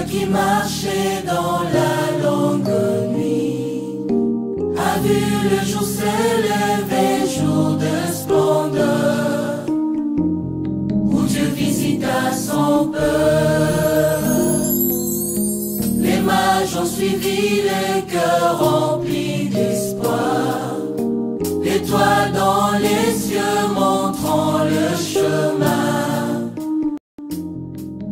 qui marchait dans la longue nuit a vu le jour s'élever, jour de splendeur, où Dieu visita son peuple. Les mages ont suivi les cœurs remplis d'espoir, l'étoile dans les cieux montrant le chemin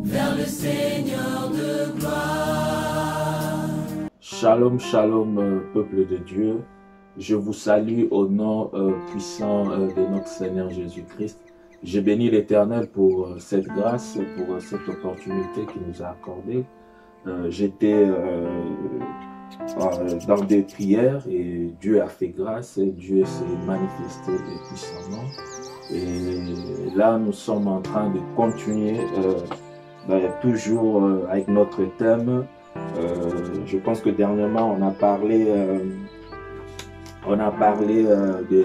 vers le Seigneur de gloire. Shalom, shalom, peuple de Dieu. Je vous salue au nom puissant de notre Seigneur Jésus-Christ. Je bénis l'Éternel pour cette grâce, pour cette opportunité qu'il nous a accordée. J'étais dans des prières et Dieu a fait grâce et Dieu s'est manifesté puissamment. Et là, nous sommes en train de continuer toujours avec notre thème. Je pense que dernièrement, on a parlé de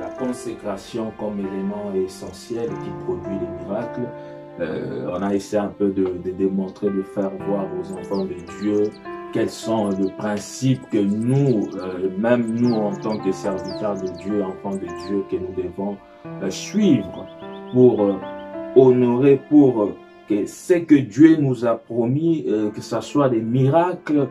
la consécration comme élément essentiel qui produit les miracles. On a essayé un peu de démontrer, de faire voir aux enfants de Dieu quels sont les principes que nous, même nous en tant que serviteurs de Dieu, enfants de Dieu, que nous devons suivre pour honorer, pour que ce que Dieu nous a promis, que ce soit des miracles,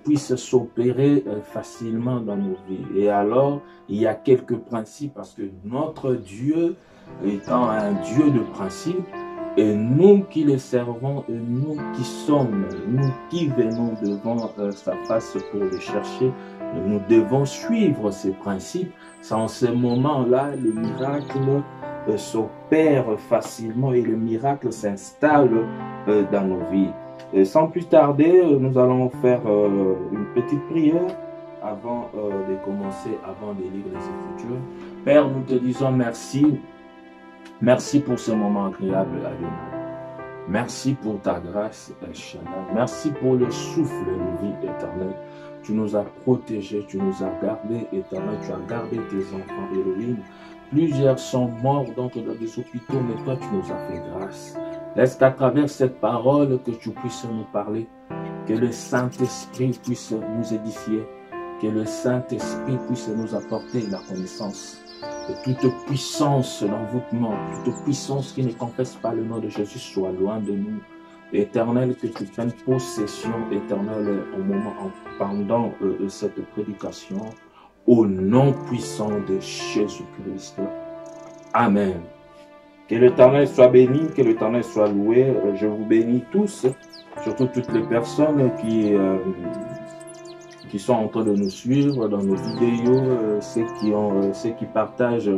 puissent s'opérer facilement dans nos vies. Et alors, il y a quelques principes, parce que notre Dieu étant un Dieu de principes, et nous qui le servons, et nous qui sommes, nous qui venons devant sa face pour le chercher, nous devons suivre ces principes. C'est en ce moment-là, le miracle s'opère facilement et le miracle s'installe dans nos vies. Et sans plus tarder, nous allons faire une petite prière avant de commencer, avant de lire les Écritures. Père, nous te disons merci. Merci pour ce moment agréable à nous. Merci pour ta grâce, Shaddai. Merci pour le souffle de vie éternelle. Tu nous as protégés, tu nous as gardés, éternel. Tu as gardé tes enfants, Elohim. Plusieurs sont morts dans des hôpitaux, mais toi, tu nous as fait grâce. Laisse qu'à travers cette parole, que tu puisses nous parler, que le Saint-Esprit puisse nous édifier, que le Saint-Esprit puisse nous apporter la connaissance. Et toute puissance, l'envoûtement, toute puissance qui ne confesse pas le nom de Jésus soit loin de nous. Éternel, que tu prennes possession, éternel, pendant cette prédication, au nom puissant de Jésus-Christ. Amen. Que l'Éternel soit béni, que l'Éternel soit loué. Je vous bénis tous, surtout toutes les personnes qui sont en train de nous suivre dans nos vidéos, ceux qui partagent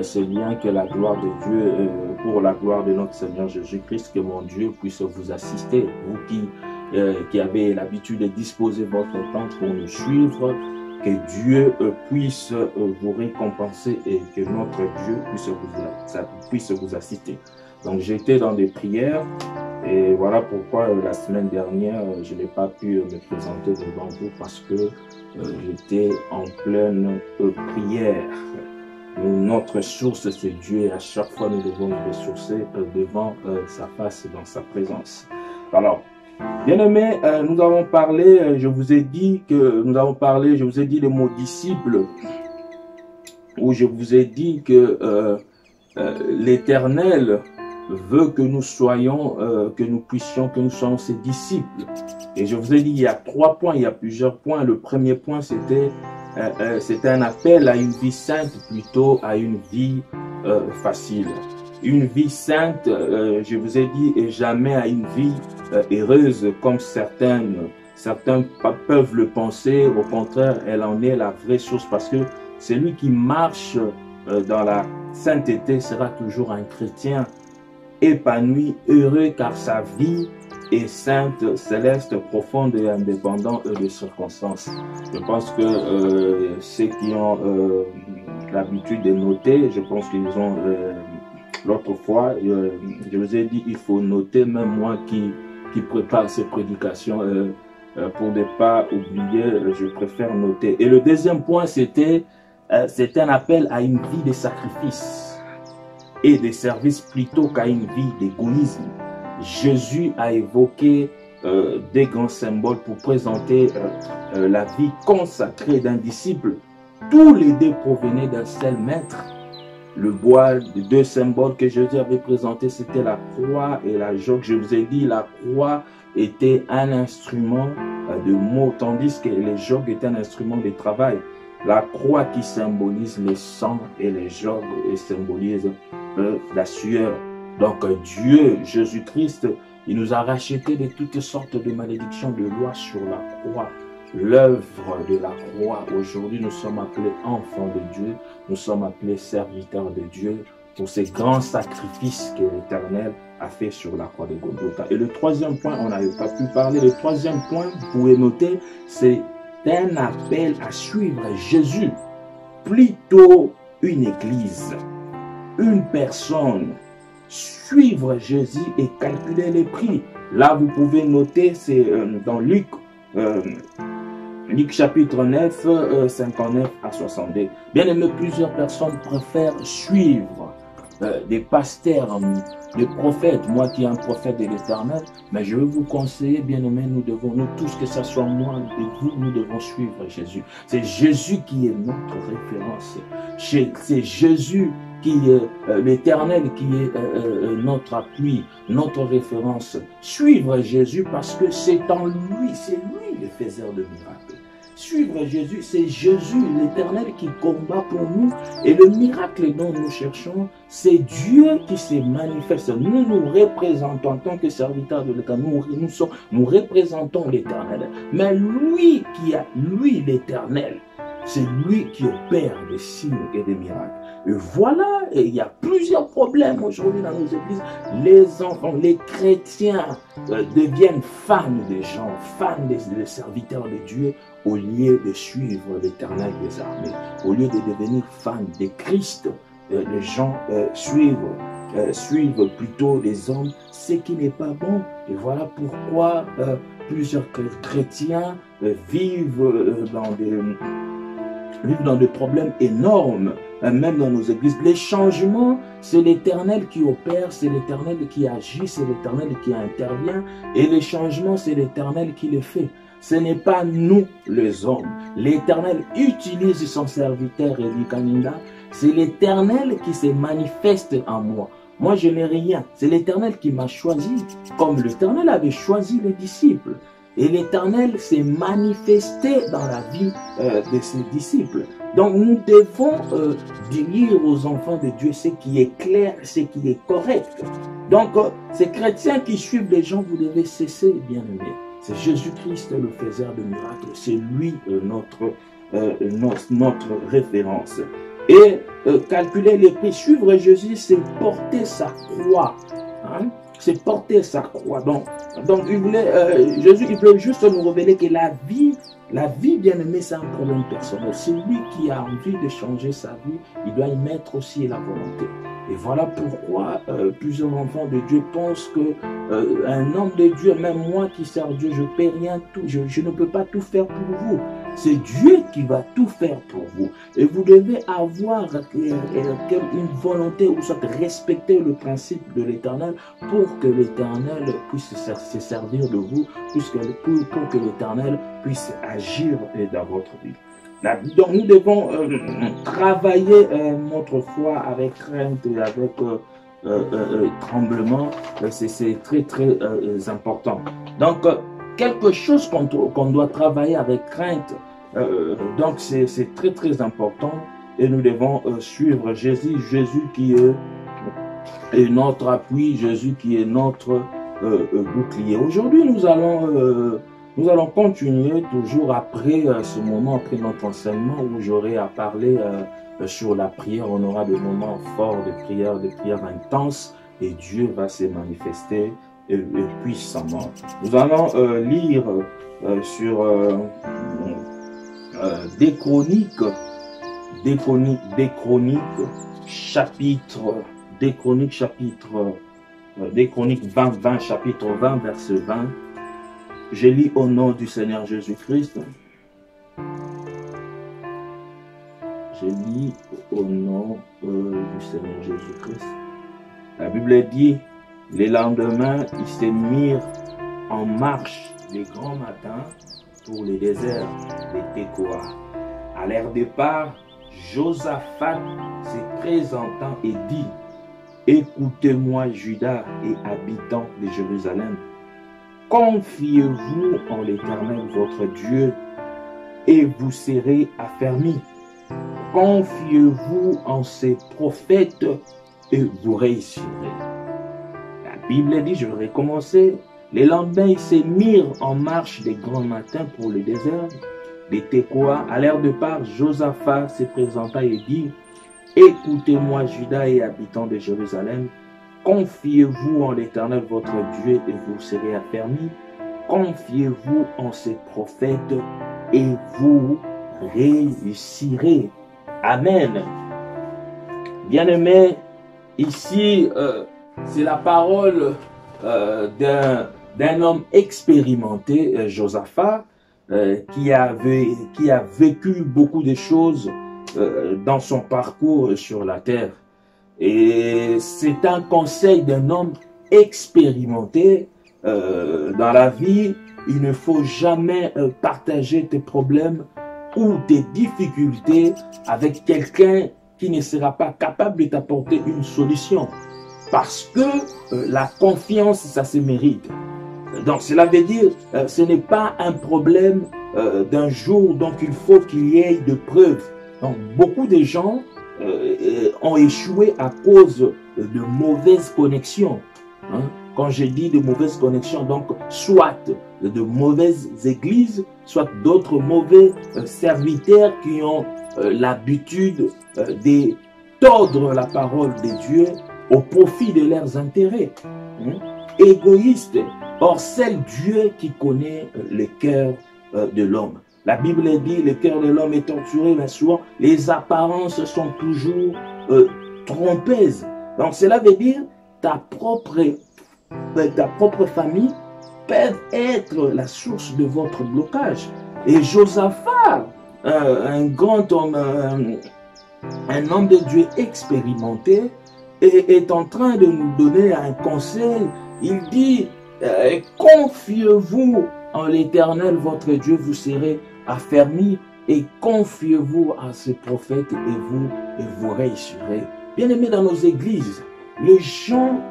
ces liens, que la gloire de Dieu, pour la gloire de notre Seigneur Jésus-Christ, que mon Dieu puisse vous assister, vous qui avez l'habitude de disposer votre temps pour nous suivre, que Dieu puisse vous récompenser et que notre Dieu puisse vous assister. Donc j'étais dans des prières et voilà pourquoi la semaine dernière je n'ai pas pu me présenter devant vous, parce que j'étais en pleine prière. Notre source c'est Dieu et à chaque fois nous devons nous ressourcer devant sa face, dans sa présence. Alors, bien-aimés, nous avons parlé, je vous ai dit le mot disciple, où je vous ai dit que l'Éternel veut que nous soyons, que nous soyons ses disciples. Et je vous ai dit, il y a 3 points, il y a plusieurs points. Le premier point, c'était un appel à une vie sainte, plutôt à une vie facile. Une vie sainte, je vous ai dit, et jamais à une vie heureuse comme certains peuvent le penser. Au contraire, elle en est la vraie source, parce que celui qui marche dans la sainteté sera toujours un chrétien épanoui, heureux, car sa vie est sainte, céleste, profonde et indépendante des circonstances. Je pense que ceux qui ont l'habitude de noter, je pense qu'ils ont l'autre fois, je vous ai dit, il faut noter, même moi qui prépare ces prédications, pour ne pas oublier, je préfère noter. Et le deuxième point, c'était un appel à une vie de sacrifice et de service plutôt qu'à une vie d'égoïsme. Jésus a évoqué des grands symboles pour présenter la vie consacrée d'un disciple. Tous les deux provenaient d'un seul maître. Le bois des deux symboles que Jésus avait présentés, c'était la croix et la jogue. Je vous ai dit, la croix était un instrument de mots, tandis que les jogues étaient un instrument de travail. La croix qui symbolise le sang et les jogues et symbolise la sueur. Donc Dieu, Jésus-Christ, il nous a rachetés de toutes sortes de malédictions, de lois sur la croix. L'œuvre de la croix, aujourd'hui nous sommes appelés enfants de Dieu, nous sommes appelés serviteurs de Dieu pour ces grands sacrifices que l'Éternel a fait sur la croix de Golgotha. Et le troisième point, on n'avait pas pu parler, le troisième point, vous pouvez noter, c'est un appel à suivre Jésus, plutôt une église, une personne. Suivre Jésus et calculer les prix. Là, vous pouvez noter, c'est dans Luc chapitre 9, 59 à 62. Bien aimé, plusieurs personnes préfèrent suivre des pasteurs, des prophètes. Moi qui est un prophète de l'Éternel, mais je veux vous conseiller, bien aimé, nous tous, que ce soit moi et vous, nous devons suivre Jésus. C'est Jésus qui est notre référence. C'est Jésus qui est l'Éternel, qui est notre appui, notre référence. Suivre Jésus parce que c'est en lui, c'est lui le faiseur de miracles. Suivre Jésus, c'est Jésus, l'Éternel, qui combat pour nous. Et le miracle dont nous cherchons, c'est Dieu qui se manifeste. Nous nous représentons en tant que serviteurs de l'Éternel. Nous représentons l'Éternel. Mais lui l'Éternel, c'est lui qui opère des signes et des miracles. Et voilà, et il y a plusieurs problèmes aujourd'hui dans nos églises. Les enfants, les chrétiens deviennent fans des gens, fans des serviteurs de Dieu, au lieu de suivre l'Éternel des armées. Au lieu de devenir fans de Christ, les gens suivent plutôt les hommes, ce qui n'est pas bon. Et voilà pourquoi plusieurs chrétiens vivent dans des problèmes énormes, même dans nos églises. Les changements, c'est l'Éternel qui opère, c'est l'Éternel qui agit, c'est l'Éternel qui intervient. Et les changements, c'est l'Éternel qui les fait. Ce n'est pas nous, les hommes. L'Éternel utilise son serviteur Eli Kaninda. C'est l'Éternel qui se manifeste en moi. Moi, je n'ai rien. C'est l'Éternel qui m'a choisi, comme l'Éternel avait choisi les disciples. Et l'Éternel s'est manifesté dans la vie de ses disciples. Donc nous devons dire aux enfants de Dieu ce qui est clair, ce qui est correct. Donc ces chrétiens qui suivent les gens, vous devez cesser, bien aimés. C'est Jésus-Christ le faiseur de miracles. C'est lui notre référence. Et calculer les prix, suivre Jésus, c'est porter sa croix. Hein? C'est porter sa croix. Donc Jésus, il voulait juste nous révéler que la vie, bien aimée, c'est un problème personnel. Celui qui a envie de changer sa vie, il doit y mettre aussi la volonté. Et voilà pourquoi plusieurs enfants de Dieu pensent que un homme de Dieu, même moi qui sers Dieu, je ne peux rien tout, je ne peux pas tout faire pour vous. C'est Dieu qui va tout faire pour vous. Et vous devez avoir une volonté, ou soit respecter le principe de l'Éternel pour que l'Éternel puisse se servir de vous, pour que l'Éternel puisse agir dans votre vie. Donc nous devons travailler notre foi avec crainte et avec tremblement. C'est très très important. Donc quelque chose qu'on doit travailler avec crainte. Donc c'est très très important. Et nous devons suivre Jésus qui est notre appui, Jésus qui est notre bouclier. Aujourd'hui nous allons continuer toujours après ce moment, après notre enseignement où j'aurai à parler sur la prière. On aura des moments forts de prière intense et Dieu va se manifester puissamment. Nous allons lire sur des Chroniques chapitre 20, chapitre 20, verset 20. Je lis au nom du Seigneur Jésus-Christ. Je lis au nom du Seigneur Jésus-Christ. La Bible dit, les lendemains, ils se mirent en marche les grands matins pour le désert de Tekoa. À leur départ, Josaphat se présentant et dit: écoutez-moi, Juda et habitants de Jérusalem, confiez-vous en l'Éternel votre Dieu et vous serez affermis. Confiez-vous en ses prophètes et vous réussirez. La Bible dit, je vais recommencer, les lendemains ils se mirent en marche des grands matins pour le désert de Tekoa. À leur départ, Josaphat se présenta et dit: écoutez-moi, Juda et habitants de Jérusalem, confiez-vous en l'Éternel votre Dieu et vous serez affermis. Confiez-vous en ses prophètes et vous réussirez. Amen. Bien-aimés, ici, c'est la parole d'un homme expérimenté, Josaphat, qui a vécu beaucoup de choses dans son parcours sur la terre. Et c'est un conseil d'un homme expérimenté dans la vie. Il ne faut jamais partager tes problèmes ou tes difficultés avec quelqu'un qui ne sera pas capable de t'apporter une solution. Parce que la confiance, ça se mérite. Donc cela veut dire, ce n'est pas un problème d'un jour, donc il faut qu'il y ait de preuves. Donc beaucoup de gens ont échoué à cause de mauvaises connexions. Hein? Quand je dis de mauvaises connexions, donc soit de mauvaises églises, soit d'autres mauvais serviteurs qui ont l'habitude de tordre la parole de Dieu au profit de leurs intérêts. Hein? Égoïstes. Or, c'est Dieu qui connaît le cœur de l'homme. La Bible dit, le cœur de l'homme est torturé, mais souvent, les apparences sont toujours trompeuses. Donc, cela veut dire, ta propre famille peut être la source de votre blocage. Et Josaphat, un grand homme, un homme de Dieu expérimenté, est en train de nous donner un conseil. Il dit, confiez-vous en l'Éternel votre Dieu, vous serez affermis, et confiez-vous à ses prophètes et vous réussirez. Bien aimés, dans nos églises, les gens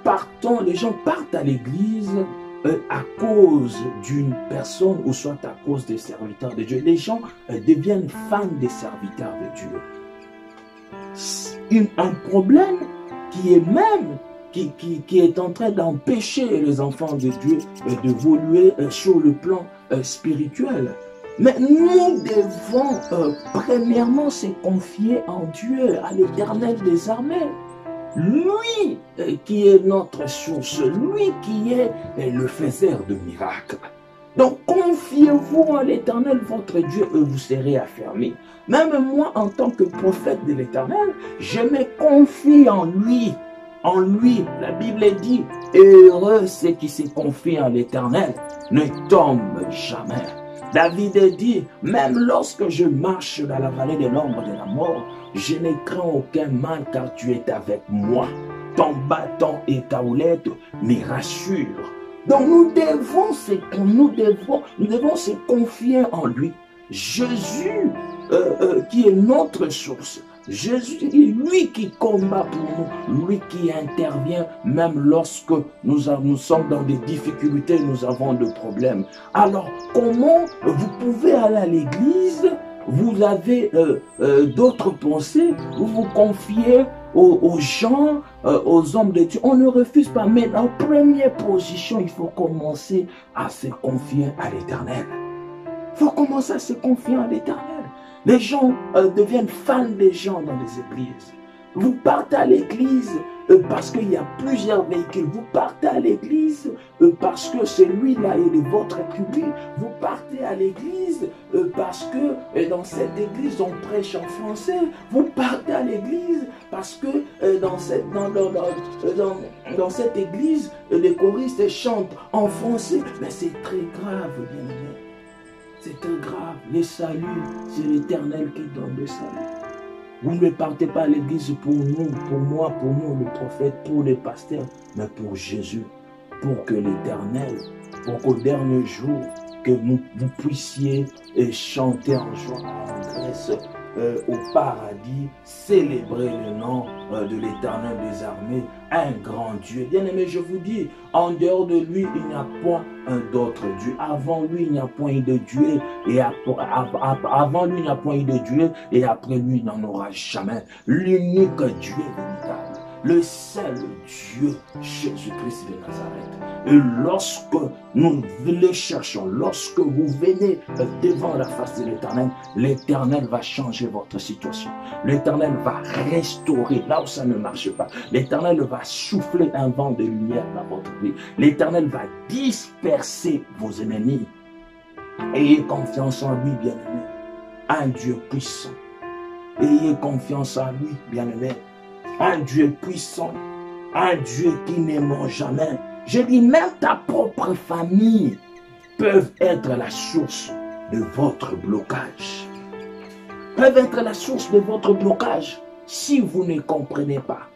partent à l'église à cause d'une personne ou soit à cause des serviteurs de Dieu. Les gens deviennent fans des serviteurs de Dieu. Un problème qui est même qui est en train d'empêcher les enfants de Dieu d'évoluer sur le plan spirituel. Mais nous devons premièrement se confier en Dieu, à l'Éternel des armées. Lui qui est notre source, lui qui est le faiseur de miracles. Donc confiez-vous en l'Éternel votre Dieu et vous serez affermis. Même moi, en tant que prophète de l'Éternel, je me confie en lui. En lui, la Bible dit, heureux ceux qui se confient en l'Éternel ne tombent jamais. David dit, même lorsque je marche dans la vallée de l'ombre de la mort, je ne crains aucun mal car tu es avec moi. Ton bâton et ta houlette me rassurent. Donc nous devons se confier en lui. Jésus qui est notre source. Jésus, lui qui combat pour nous, lui qui intervient même lorsque nous sommes dans des difficultés, nous avons des problèmes. Alors, comment vous pouvez aller à l'église, vous avez d'autres pensées, vous vous confiez aux gens, aux hommes de Dieu. On ne refuse pas, mais en première position, il faut commencer à se confier à l'Éternel. Il faut commencer à se confier à l'Éternel. Les gens deviennent fans des gens dans les églises. Vous partez à l'église parce qu'il y a plusieurs véhicules. Vous partez à l'église parce que celui-là est de votre public. Vous partez à l'église parce que dans cette église on prêche en français. Vous partez à l'église parce que dans cette église les choristes chantent en français. Mais c'est très grave, bien aimé. C'est très grave. Le salut, c'est l'Éternel qui donne le salut. Vous ne partez pas à l'église pour nous, pour moi, pour nous, le prophète, pour les pasteurs, mais pour Jésus. pour que l'Éternel, pour qu'au dernier jour, que vous puissiez chanter en joie, en grâce, au paradis, célébrer le nom de l'Éternel des armées, un grand Dieu. Bien-aimé, je vous dis, en dehors de lui, il n'y a point d'autre Dieu. Avant lui, il n'y a point de Dieu. Et avant lui, il n'y a point de Dieu. Et après lui, il n'en aura jamais. L'unique Dieu véritable. Le seul Dieu, Jésus-Christ de Nazareth. Et lorsque nous le cherchons, lorsque vous venez devant la face de l'Éternel, l'Éternel va changer votre situation. L'Éternel va restaurer là où ça ne marche pas. L'Éternel va souffler un vent de lumière dans votre vie. L'Éternel va disperser vos ennemis. Ayez confiance en lui, bien-aimé. Un Dieu puissant. Ayez confiance en lui, bien-aimé. Un Dieu puissant, un Dieu qui ne ment jamais. Je dis, même ta propre famille peut être la source de votre blocage. Peuvent être la source de votre blocage si vous ne comprenez pas.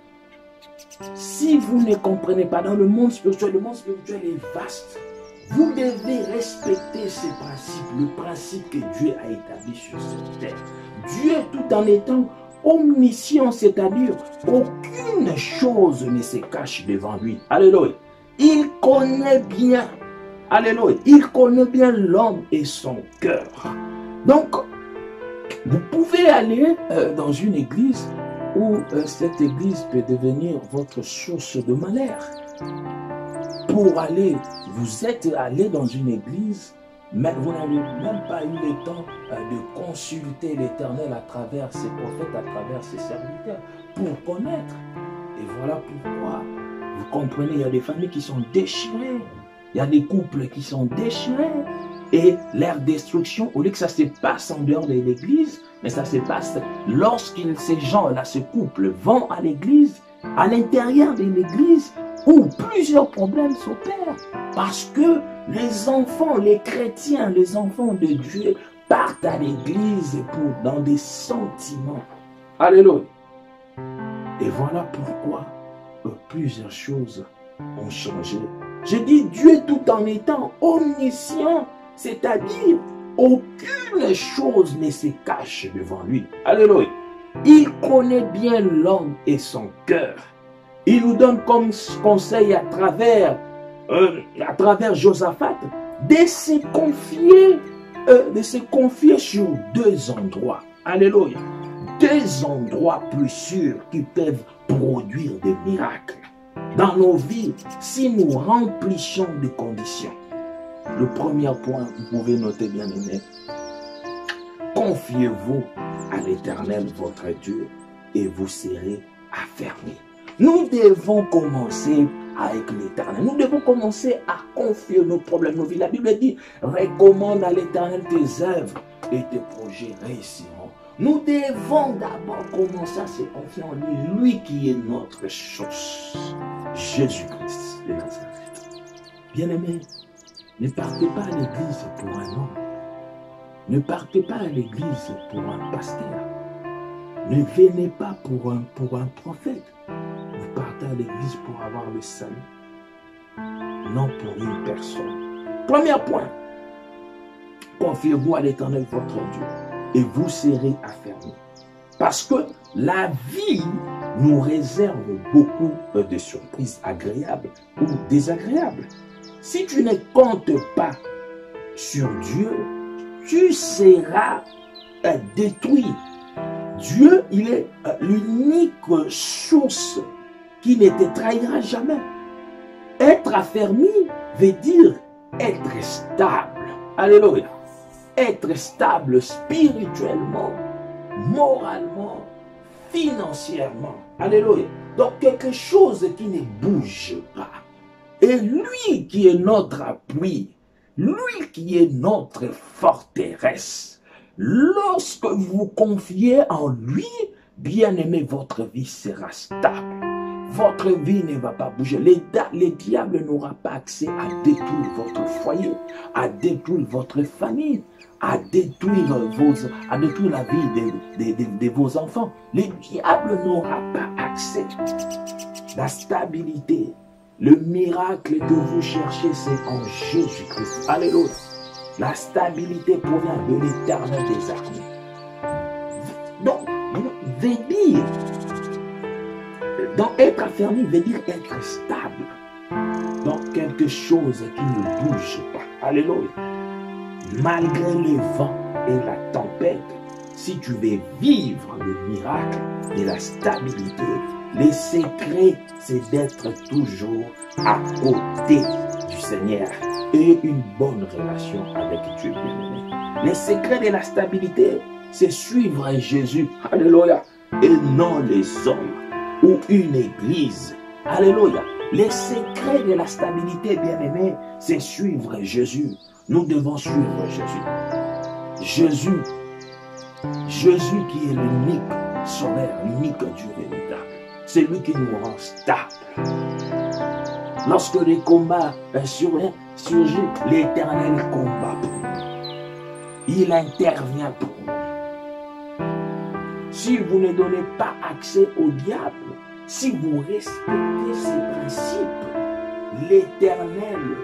Si vous ne comprenez pas, dans le monde spirituel est vaste. Vous devez respecter ces principes, le principe que Dieu a établi sur cette terre. Dieu, tout en étant omniscient, c'est-à-dire aucune chose ne se cache devant lui. Alléluia. Il connaît bien, alléluia, il connaît bien l'homme et son cœur. Donc, vous pouvez aller dans une église où cette église peut devenir votre source de malheur. Pour aller, vous êtes allé dans une église, mais vous n'avez même pas eu le temps de consulter l'Éternel à travers ses prophètes, à travers ses serviteurs, pour connaître. Et voilà pourquoi, vous comprenez, il y a des familles qui sont déchirées, il y a des couples qui sont déchirés, et leur destruction, au lieu que ça se passe en dehors de l'église, mais ça se passe lorsque ces gens-là, ce couple, vont à l'église, à l'intérieur de l'église, où plusieurs problèmes s'opèrent. Parce que les enfants, les chrétiens, les enfants de Dieu partent à l'église dans des sentiments. Alléluia. Et voilà pourquoi plusieurs choses ont changé. Je dis Dieu tout en étant omniscient, c'est-à-dire aucune chose ne se cache devant lui. Alléluia. Il connaît bien l'homme et son cœur. Il nous donne comme conseil à travers Josaphat de se confier sur deux endroits. Alléluia. Deux endroits plus sûrs qui peuvent produire des miracles dans nos vies si nous remplissons des conditions. Le premier point, vous pouvez noter, bien aimé, confiez-vous à l'Éternel votre Dieu et vous serez affermis. Nous devons commencer avec l'Éternel. Nous devons commencer à confier nos problèmes, nos vies. La Bible dit, recommande à l'Éternel tes œuvres et tes projets réussiront. Nous devons d'abord commencer à se confier en lui, lui qui est notre source, Jésus-Christ de Nazareth. Bien-aimés, ne partez pas à l'église pour un homme. Ne partez pas à l'église pour un pasteur. Ne venez pas pour un prophète. Vous partez à l'église pour avoir le salut, non pour une personne. Premier point, confiez-vous à l'Éternel votre Dieu et vous serez affermis. Parce que la vie nous réserve beaucoup de surprises agréables ou désagréables. Si tu ne comptes pas sur Dieu, tu seras détruit. Dieu, il est l'unique source qui ne te trahira jamais. Être affermi veut dire être stable. Alléluia. Être stable spirituellement, moralement, financièrement. Alléluia. Donc quelque chose qui ne bouge pas. Et lui qui est notre appui, lui qui est notre forteresse, lorsque vous confiez en lui, bien-aimé, votre vie sera stable. Votre vie ne va pas bouger. Les diables n'auront pas accès à détruire votre foyer, à détruire votre famille, à détruire la vie de vos enfants. Les diables n'auront pas accès. La stabilité, Le miracle que vous cherchez, c'est en Jésus-Christ. Alléluia. La stabilité provient de l'Éternel des armées. Donc, veut dire, donc être affermi veut dire être stable dans quelque chose qui ne bouge pas. Alléluia. Malgré le vent et la tempête, si tu veux vivre le miracle et la stabilité, le secret, c'est d'être toujours à côté du Seigneur et une bonne relation avec Dieu bien-aimé. Le secret de la stabilité, c'est suivre Jésus, alléluia, et non les hommes ou une église, alléluia. Le secret de la stabilité, bien-aimé, c'est suivre Jésus. Nous devons suivre Jésus. Jésus qui est l'unique sauveur, l'unique Dieu véritable. C'est lui qui nous rend stables. Lorsque les combats surgissent, l'Éternel combat pour nous. Il intervient pour nous. Si vous ne donnez pas accès au diable, si vous respectez ses principes, l'Éternel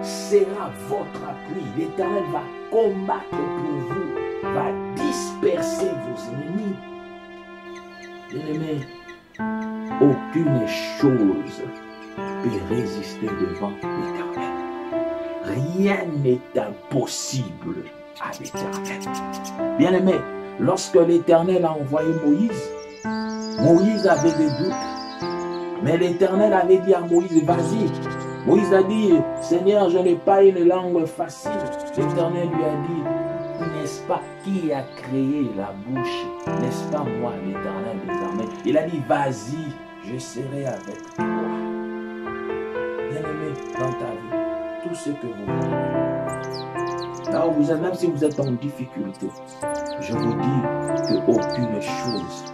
sera votre appui. L'Éternel va combattre pour vous, va disperser vos ennemis. Bien-aimés, aucune chose peut résister devant l'Éternel. Rien n'est impossible à l'Éternel. Bien-aimés, lorsque l'Éternel a envoyé Moïse, Moïse avait des doutes. Mais l'Éternel avait dit à Moïse, vas-y. Moïse a dit, Seigneur, je n'ai pas une langue facile. L'Éternel lui a dit, n'est-ce pas qui a créé la bouche? N'est-ce pas moi, l'Éternel des armées? Il a dit, vas-y, je serai avec toi. Bien-aimé, dans ta vie, tout ce que vous voulez. Là où vous êtes, même si vous êtes en difficulté, je vous dis qu'aucune chose,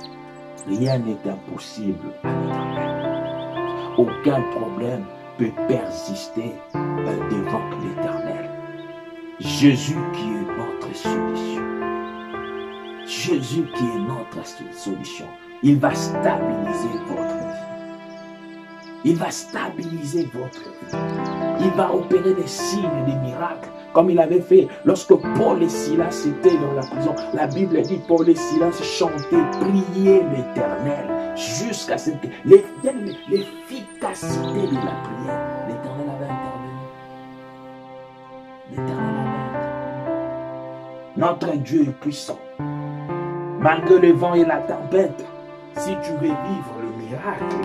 rien n'est impossible à l'Éternel. Aucun problème peut persister devant l'Éternel. Jésus qui est notre solution. Jésus qui est notre solution. Il va stabiliser votre vie. Il va stabiliser votre vie. Il va opérer des signes, des miracles, comme il avait fait lorsque Paul et Silas étaient dans la prison. La Bible dit Paul et Silas chantaient, priaient l'Éternel jusqu'à ce que l'efficacité de la prière, l'Éternel avait intervenu. L'Éternel avait intervenu. Notre Dieu est puissant. Malgré le vent et la tempête, si tu veux vivre le miracle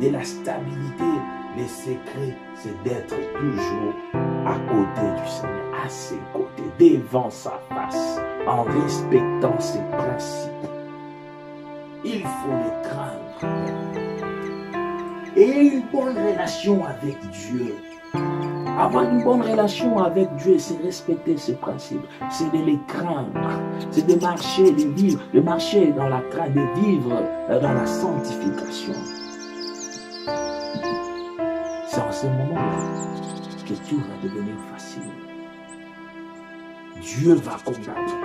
de la stabilité, le secret, c'est d'être toujours à côté du Seigneur, à ses côtés, devant sa face, en respectant ses principes. Il faut les craindre. Et une bonne relation avec Dieu. Avoir une bonne relation avec Dieu, c'est respecter ses principes, c'est de les craindre, c'est de marcher, de marcher dans la crainte, de vivre dans la sanctification. C'est en ce moment-là que tout va devenir facile. Dieu va combattre.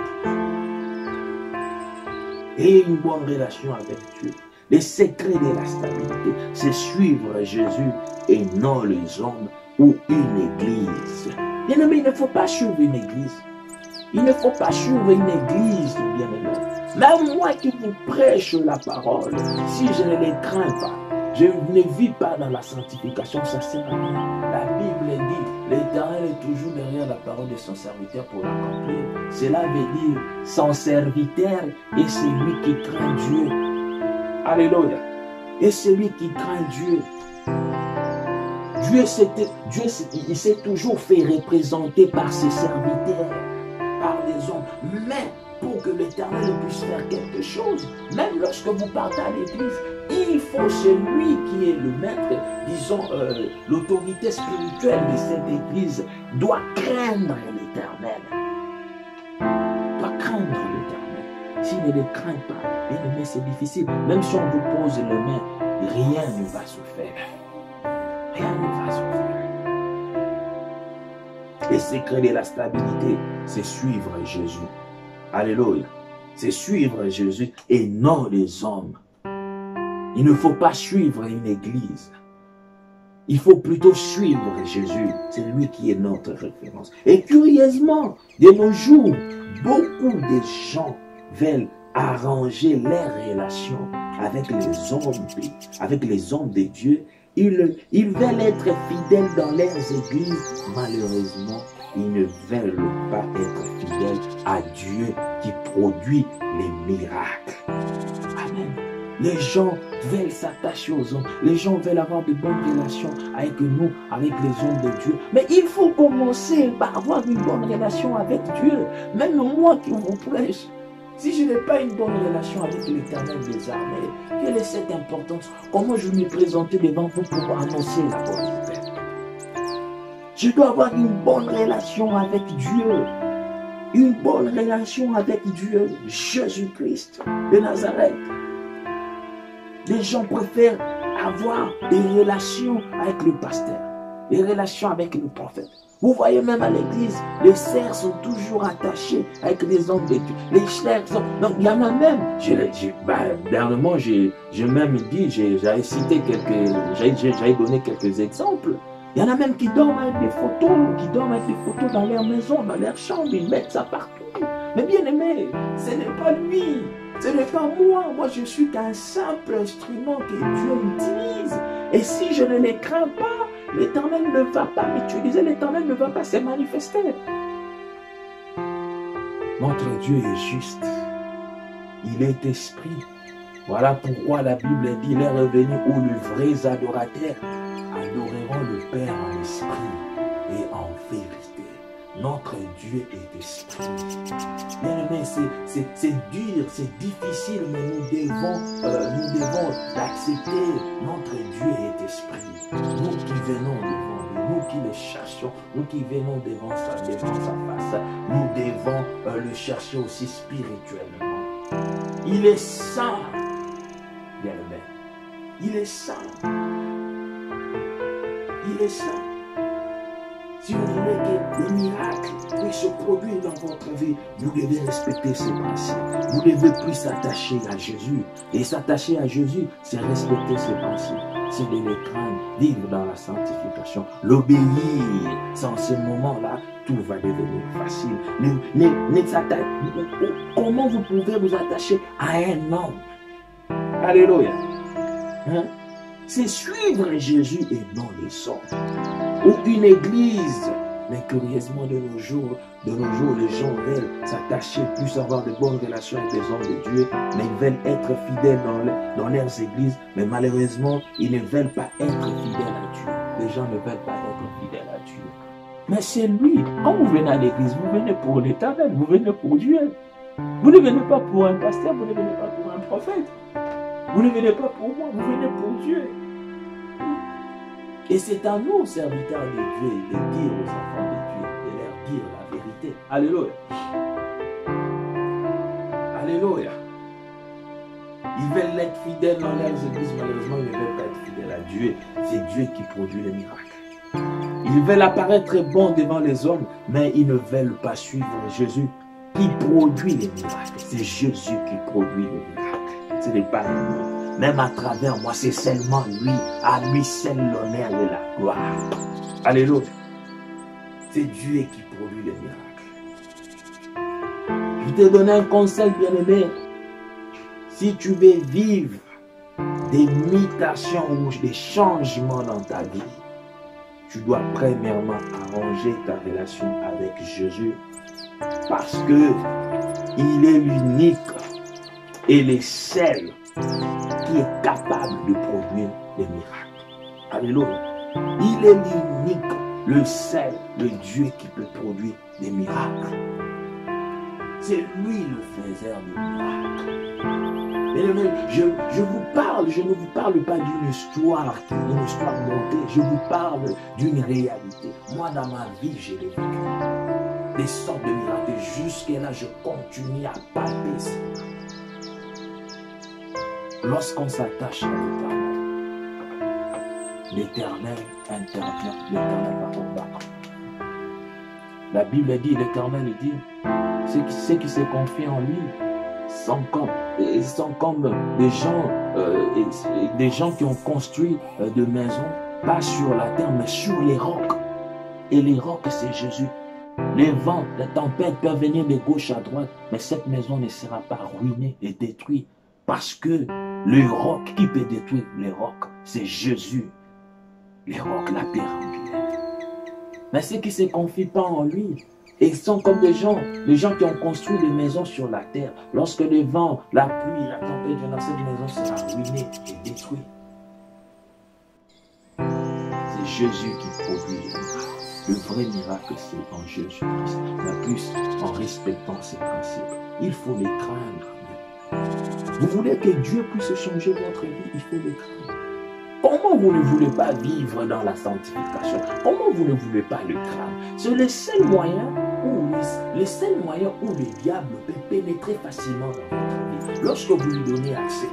Et une bonne relation avec Dieu. Le secret de la stabilité, c'est suivre Jésus et non les hommes ou une église. Bien aimé, il ne faut pas suivre une église. Il ne faut pas suivre une église, bien aimé. Même moi qui vous prêche la parole, si je ne les crains pas, je ne vis pas dans la sanctification, ça sert à rien. La Bible dit, l'Éternel est toujours derrière la parole de son serviteur pour l'accomplir. Cela veut dire, son serviteur est celui qui craint Dieu. Alléluia. Et celui qui craint Dieu. Dieu s'est toujours fait représenter par ses serviteurs, par des hommes. Mais pour que l'Éternel puisse faire quelque chose, même lorsque vous partez à l'église, il faut celui qui est le maître, disons, l'autorité spirituelle de cette église, doit craindre l'Éternel. Doit craindre l'Éternel. S'il ne le craint pas, bien aimé, c'est difficile. Même si on vous pose les mains, rien ne va se faire. Rien ne va se faire. Le secret de la stabilité, c'est suivre Jésus. Alléluia. C'est suivre Jésus et non les hommes. Il ne faut pas suivre une église. Il faut plutôt suivre Jésus. C'est lui qui est notre référence. Et curieusement, de nos jours, beaucoup de gens veulent arranger leurs relations avec les hommes de Dieu. Ils veulent être fidèles dans leurs églises. Malheureusement, ils ne veulent pas être fidèles à Dieu qui produit les miracles. Amen. Les gens veulent s'attacher aux hommes. Les gens veulent avoir de bonnes relations avec nous, avec les hommes de Dieu. Mais il faut commencer par avoir une bonne relation avec Dieu. Même moi qui vous prêche, si je n'ai pas une bonne relation avec l'Éternel des armées, quelle est cette importance? Comment je vais me présenter devant vous pour annoncer la bonne nouvelle? Je dois avoir une bonne relation avec Dieu. Une bonne relation avec Dieu, Jésus-Christ de Nazareth. Les gens préfèrent avoir des relations avec le pasteur, des relations avec le prophète. Vous voyez même à l'église, les sœurs sont toujours attachées avec les hommes de Dieu. Les sœurs sont... Donc il y en a même, dernièrement j'ai même dit, j'avais cité j'avais donné quelques exemples. Il y en a même qui dorment avec des photos, dans leur maison, dans leur chambre, ils mettent ça partout. Mais bien aimé, ce n'est pas lui. Ce n'est pas moi. Moi, je suis qu'un simple instrument que Dieu utilise. Et si je ne les crains pas, l'Éternel ne va pas m'utiliser. L'Éternel ne va pas se manifester. Notre Dieu est juste. Il est esprit. Voilà pourquoi la Bible dit, il est revenu où les vrais adorateurs adoreront le Père en esprit et en vérité. Notre Dieu est esprit. Bien aimé, c'est dur, c'est difficile, mais nous devons l'accepter. Notre Dieu est esprit. Nous qui venons devant lui, nous qui le cherchons, nous qui venons devant sa face, nous devons le chercher aussi spirituellement. Il est saint, bien aimé. Il est saint. Il est saint. Si vous voulez que les miracles puissent se produire dans votre vie, vous devez respecter ces principes. Vous devez plus s'attacher à Jésus. Et s'attacher à Jésus, c'est respecter ses principes. C'est de les craindre, vivre dans la sanctification, l'obéir. Sans ce moment-là, tout va devenir facile. Comment vous pouvez vous attacher à un homme? Alléluia. Hein? C'est suivre Jésus et non les hommes. Ou une église. Mais curieusement, de nos jours, les gens veulent s'attacher, plus avoir de bonnes relations avec les hommes de Dieu, mais ils veulent être fidèles dans leurs églises, mais malheureusement, ils ne veulent pas être fidèles à Dieu. Les gens ne veulent pas être fidèles à Dieu. Mais c'est lui. Quand vous venez à l'église, vous venez pour l'Éternel, vous venez pour Dieu. Vous ne venez pas pour un pasteur, vous ne venez pas pour un prophète. Vous ne venez pas pour moi, vous venez pour Dieu. Et c'est à nous, serviteurs de Dieu, de dire aux enfants de Dieu, de leur dire la vérité. Alléluia. Alléluia. Ils veulent être fidèles dans leurs églises, malheureusement, ils ne veulent pas être fidèles à Dieu. C'est Dieu qui produit les miracles. Ils veulent apparaître bons devant les hommes, mais ils ne veulent pas suivre Jésus qui produit les miracles. C'est Jésus qui produit les miracles. Ce n'est pas nous. Même à travers moi, c'est seulement lui. À lui seul l'honneur et la gloire. Alléluia. C'est Dieu qui produit les miracles. Je te donne un conseil, bien-aimé. Si tu veux vivre des mutations ou des changements dans ta vie, tu dois premièrement arranger ta relation avec Jésus. Parce que il est l'unique et le seul qui est capable de produire des miracles. Alléluia. Il est l'unique, le seul, le Dieu qui peut produire des miracles. C'est lui le faiseur de miracles. Mais je ne vous parle pas d'une histoire montée, je vous parle d'une réalité. Moi, dans ma vie, j'ai vécu des sortes de miracles. Jusqu'à là, je continue à palper ça. Lorsqu'on s'attache à l'Éternel intervient, l'Éternel va combattre. La Bible dit, l'Éternel dit, ceux qui se confient en lui sont comme des gens qui ont construit de maisons pas sur la terre, mais sur les rocs. Et les rocs, c'est Jésus. Les vents, les tempêtes peuvent venir de gauche à droite, mais cette maison ne sera pas ruinée et détruite. Parce que le roc qui peut détruire les rocs, c'est Jésus. Les rocs, la pierre angulaire. Mais ceux qui ne se confient pas en lui, ils sont comme les gens qui ont construit des maisons sur la terre. Lorsque le vent, la pluie, la tempête viennent, cette maison sera ruinée et détruite. C'est Jésus qui produit le miracle. Le vrai miracle, c'est en Jésus-Christ. Mais plus en respectant ses principes. Il faut les craindre. Vous voulez que Dieu puisse changer votre vie, il faut les craindre. Comment vous ne voulez pas vivre dans la sanctification? Comment vous ne voulez pas le craindre? C'est le seul moyen où le diable peut pénétrer facilement dans votre vie. Lorsque vous lui donnez accès,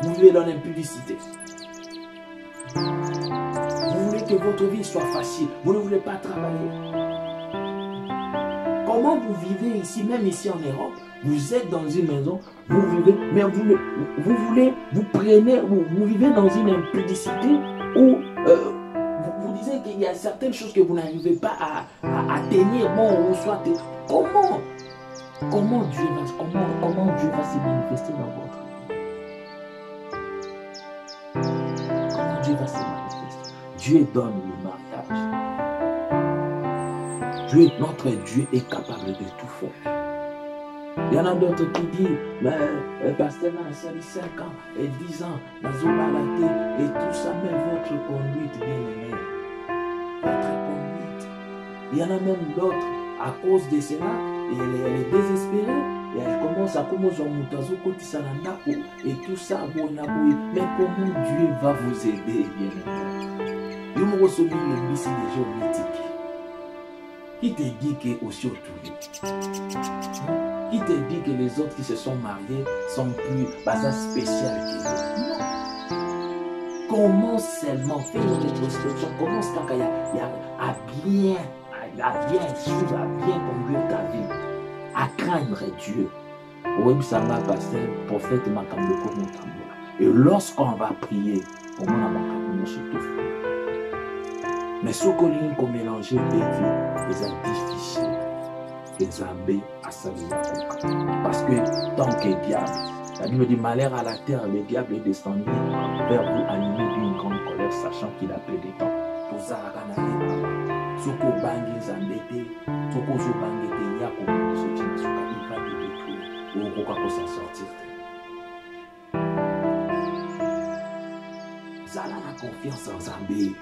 vous vivez dans l'impudicité. Vous voulez que votre vie soit facile. Vous ne voulez pas travailler. Comment vous vivez ici, même ici en Europe? Vous êtes dans une maison, vous vivez, mais vous vivez dans une impudicité où vous disiez qu'il y a certaines choses que vous n'arrivez pas à tenir, bon, ou soit. Comment Dieu va se manifester dans votre vie? Comment Dieu va se manifester? Dieu donne le mariage. Notre Dieu est capable de tout faire. Il y en a d'autres qui disent, mais pasteur, ça dit 5 ans et 10 ans, dans une maladie et tout ça, mais votre conduite, bien aimé. Votre conduite. Il y en a même d'autres, à cause de cela, elle est désespérée, et elle commence à commencer et tout ça, mais comment Dieu va vous aider, bien aimé? Dieu me reçoit le message des gens mythiques. Qui te dit que aussi autour? Qui te dit que les autres qui se sont mariés sont plus spécial que nous? Non. Commence seulement, fais une rétrospection. Commence quand il y a à bien suivre, à bien conduire ta vie, à craindre Dieu. Oui, ça m'a passé, prophète m'a cambié comme un tambour. Et lorsqu'on va prier, on va cambier sur tout. Mais ce qu'on a mélangé des vies, c'est difficile. Les abbés à saluer. Parce que tant que diable, la Bible dit malheur à la terre, le diable est descendu vers vous animé d'une grande colère, sachant qu'il a peu de temps. Tout ça, il va te détruire. Ou pourquoi s'en sortir? Zala na confiance en Zambé.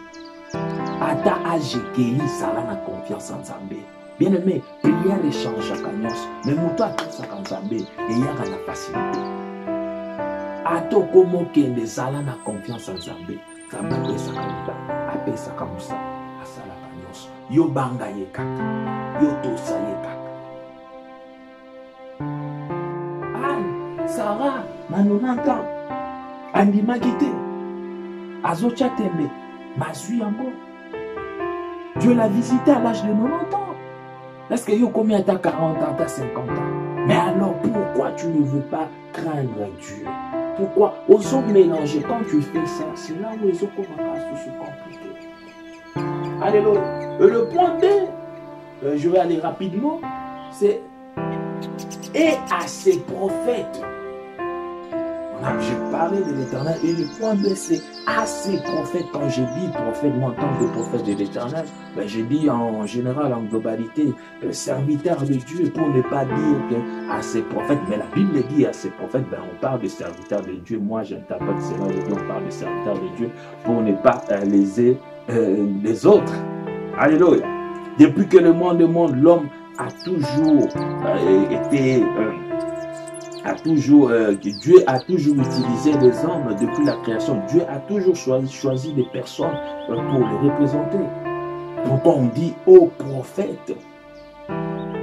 Ata ajekeli, Zala na confiance en Zambé. Bien aimé, prière échange à Kanyos, mais mouton a tout ça comme Zambé, et il y a la facilité. Ato komo kende Zala na confiance en Zambé. Zambé appelle ça comme ça, appelle ça comme ça, à Zala Kanyos. Yo banga ye kaka, yo tosa ye kaka. Anne, Sarah, manonanta, andima kite, azocha tembe, mazui yango. Dieu l'a visité à l'âge de 90 ans. Est-ce que yo combien t'as 40 ans, t'as 50 ans? Mais alors pourquoi tu ne veux pas craindre Dieu? Pourquoi? Aux autres mélanger, quand tu fais ça, c'est là où les autres commencent à se compliquer. Alléluia. Le point B, je vais aller rapidement, c'est et à ses prophètes. J'ai parlé de l'Éternel et le point B c'est à ses prophètes. Quand je dis prophète, moi en tant que prophète de l'Éternel, ben, je dis en général, en globalité, serviteur de Dieu, pour ne pas dire que à ses prophètes. Mais la Bible dit à ses prophètes, ben, on parle de serviteur de Dieu. Moi j'interprète cela, on parle de serviteur de Dieu pour ne pas léser les autres. Alléluia. Depuis que le monde est monde, l'homme a toujours été... Dieu a toujours utilisé les hommes depuis la création. Dieu a toujours choisi des personnes pour les représenter. Pourquoi on dit ô prophète?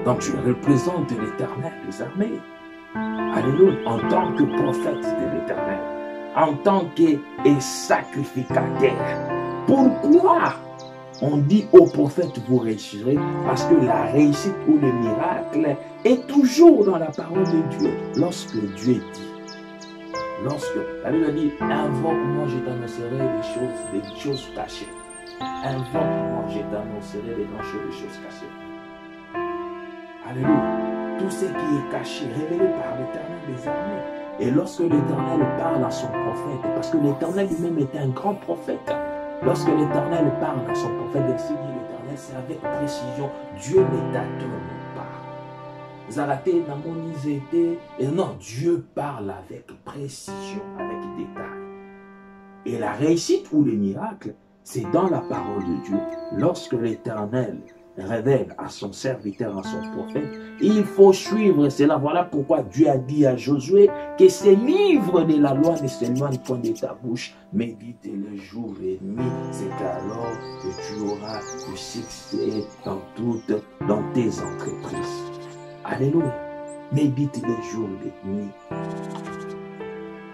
Donc je représente l'Éternel des armées. Alléluia. En tant que prophète de l'Éternel. En tant que sacrificateur. Pourquoi on dit au prophète vous réussirez? Parce que la réussite ou le miracle est toujours dans la parole de Dieu. Lorsque Dieu dit, lorsque la Bible dit invoque-moi, je t'annoncerai des choses cachées. Invoque-moi, je t'annoncerai les grandes choses, les choses cachées. Alléluia. Tout ce qui est caché, révélé par l'Éternel des armées. Et lorsque l'Éternel parle à son prophète, parce que l'Éternel lui-même était un grand prophète, lorsque l'Éternel parle à son prophète, ainsi dit l'Éternel, c'est avec précision. Dieu ne tâtonne pas. Zaraté, Namoni, Zété, et non, Dieu parle avec précision, avec détail. Et la réussite ou les miracles, c'est dans la parole de Dieu. Lorsque l'Éternel révèle à son serviteur, à son prophète, il faut suivre cela. Voilà pourquoi Dieu a dit à Josué que ces livres de la loi ne s'éloignent point de ta bouche, médite le jour et nuit. C'est alors que tu auras du succès dans tes entreprises. Alléluia. Médite le jour et nuit.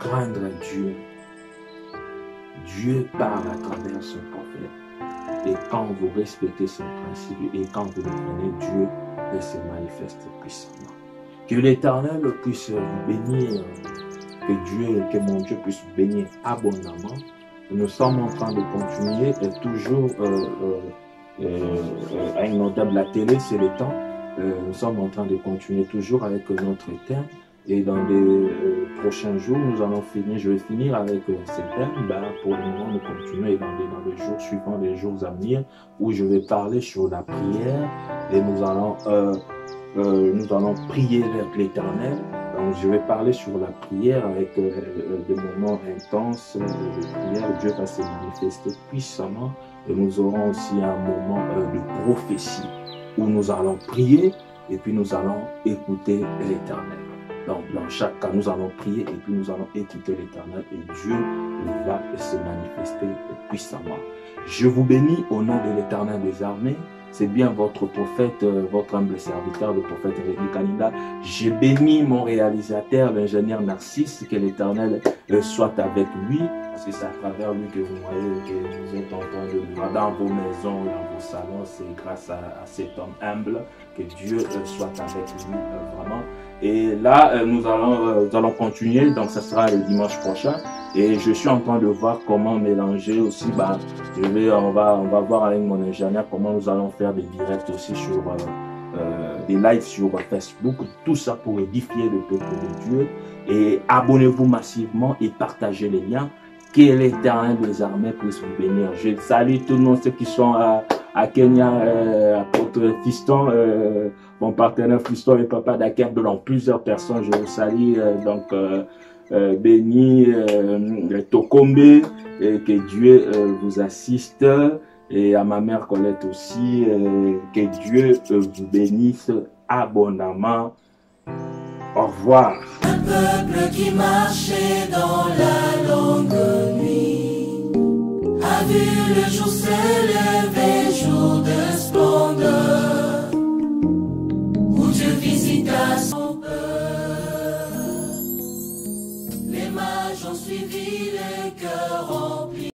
Craindre Dieu. Dieu parle à travers son prophète. Et quand vous respectez son principe et quand vous le prenez, Dieu peut se manifester puissamment. Que l'Éternel puisse vous bénir, que mon Dieu puisse vous bénir abondamment. Nous sommes en train de continuer et toujours à une notable la télé, c'est le temps. Nous sommes en train de continuer toujours avec notre thème. Et dans les prochains jours, nous allons finir, je vais finir avec ces thèmes. Pour le moment, nous continuons et dans les jours suivants, les jours à venir, où je vais parler sur la prière et nous allons prier vers l'Éternel. Donc, je vais parler sur la prière avec des moments intenses de prière. Dieu va se manifester puissamment et nous aurons aussi un moment de prophétie où nous allons prier et puis nous allons écouter l'Éternel. Donc, dans chaque cas, nous allons prier et puis nous allons écouter l'Éternel et Dieu va se manifester puissamment. Je vous bénis au nom de l'Éternel des armées. C'est bien votre prophète, votre humble serviteur, le prophète Rémi Kaninda. Je bénis mon réalisateur, l'ingénieur Narcisse, que l'Éternel soit avec lui. Parce que c'est à travers lui que vous voyez, que vous êtes en train de voir dans vos maisons, dans vos salons. C'est grâce à cet homme humble que Dieu soit avec lui vraiment. Et là, nous allons continuer, donc ça sera le dimanche prochain. Et je suis en train de voir comment mélanger aussi, on va voir avec mon ingénieur comment nous allons faire des directs aussi sur des lives sur Facebook, tout ça pour édifier le peuple de Dieu. Et abonnez-vous massivement et partagez les liens. Que l'Éternel des armées puisse vous bénir. Je salue tout le monde, ceux qui sont à Kenya, apôtre Fiston, mon partenaire Fiston et papa d'Akem, donc plusieurs personnes, je vous salue, béni, Tokombe, et que Dieu vous assiste, et à ma mère Colette aussi, que Dieu vous bénisse abondamment. Au revoir. Un peuple qui marchait dans la longue nuit a vu le jour se lever, jour de splendeur, où Dieu visita son peuple. Les mages ont suivi les cœurs en